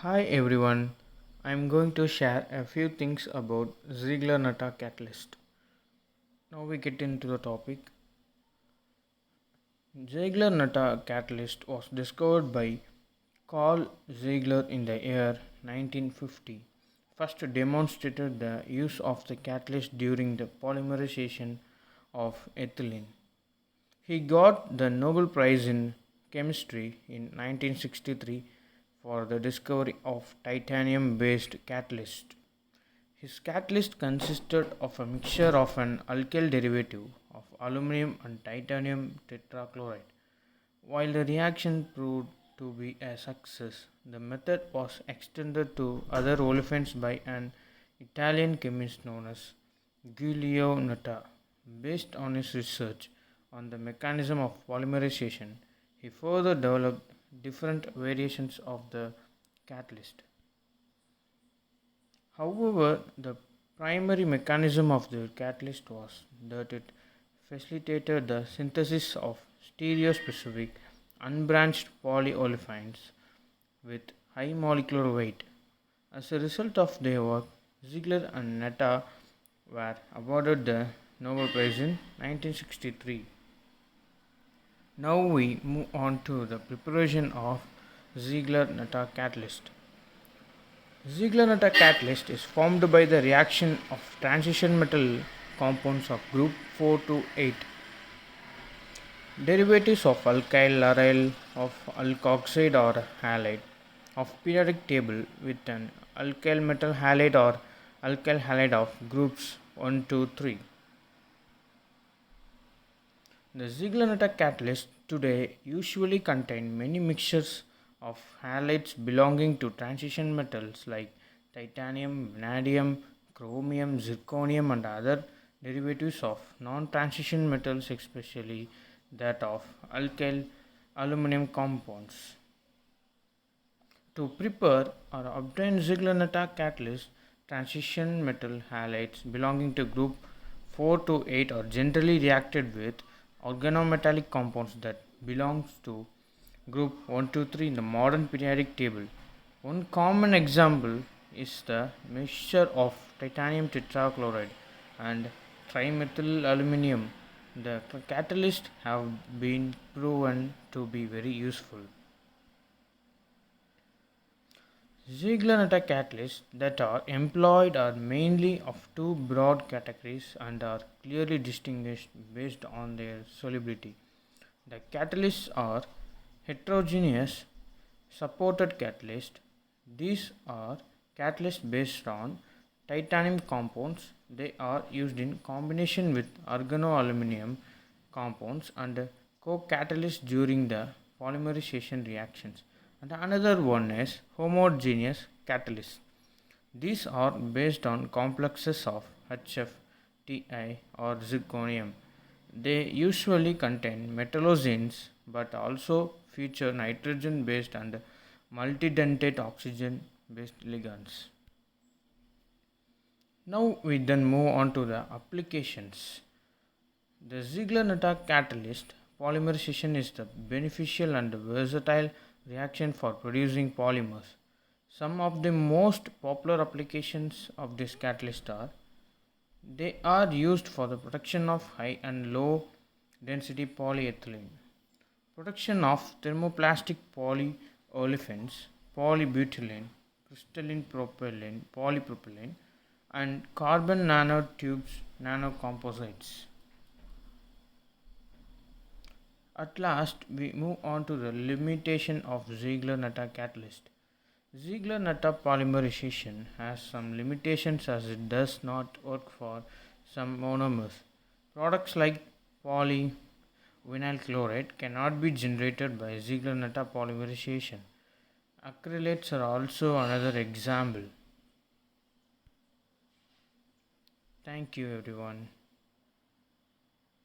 Hi everyone, I'm going to share a few things about Ziegler-Natta catalyst. Now we get into the topic. Ziegler-Natta catalyst was discovered by Carl Ziegler in the year 1950. First demonstrated the use of the catalyst during the polymerization of ethylene. He got the Nobel Prize in Chemistry in 1963 for the discovery of titanium based catalyst. His catalyst consisted of a mixture of an alkyl derivative of aluminum and titanium tetrachloride. While the reaction proved to be a success, the method was extended to other olefins by an Italian chemist known as Giulio Natta. Based on his research on the mechanism of polymerization, he further developed different variations of the catalyst. However, the primary mechanism of the catalyst was that it facilitated the synthesis of stereospecific unbranched polyolefins with high molecular weight. As a result of their work, Ziegler and Natta were awarded the Nobel Prize in 1963. Now we move on to the preparation of Ziegler-Natta catalyst. Ziegler-Natta catalyst is formed by the reaction of transition metal compounds of group 4 to 8. Derivatives of alkyl aryl of alkoxide or halide of periodic table with an alkyl metal halide or alkyl halide of groups 1 to 3. The Ziegler-Natta catalyst today usually contain many mixtures of halides belonging to transition metals like titanium, vanadium, chromium, zirconium and other derivatives of non-transition metals, especially that of alkyl aluminum compounds. To prepare or obtain Ziegler-Natta catalyst, transition metal halides belonging to group 4 to 8 are generally reacted with organometallic compounds that belongs to group 1 to 3 in the modern periodic table. One common example is the mixture of titanium tetrachloride and trimethyl aluminum. The catalysts have been proven to be very useful. Ziegler-Natta catalysts that are employed are mainly of two broad categories and are clearly distinguished based on their solubility. The catalysts are heterogeneous supported catalysts. These are catalysts based on titanium compounds. They are used in combination with organoaluminum compounds and co-catalysts during the polymerization reactions. And another one is homogeneous catalysts. These are based on complexes of HF, Ti, or zirconium. They usually contain metallogenes but also feature nitrogen based and multidentate oxygen based ligands. Now we then move on to the applications. The Ziegler-Natta catalyst polymerization is the beneficial and versatile reaction for producing polymers. Some of the most popular applications of this catalyst are they are used for the production of high and low density polyethylene, production of thermoplastic polyolefins, polybutylene, crystalline propylene, polypropylene, and carbon nanotubes, nanocomposites. At last, we move on to the limitation of Ziegler-Natta catalyst. Ziegler-Natta polymerization has some limitations as it does not work for some monomers. Products like polyvinyl chloride cannot be generated by Ziegler-Natta polymerization. Acrylates are also another example. Thank you everyone.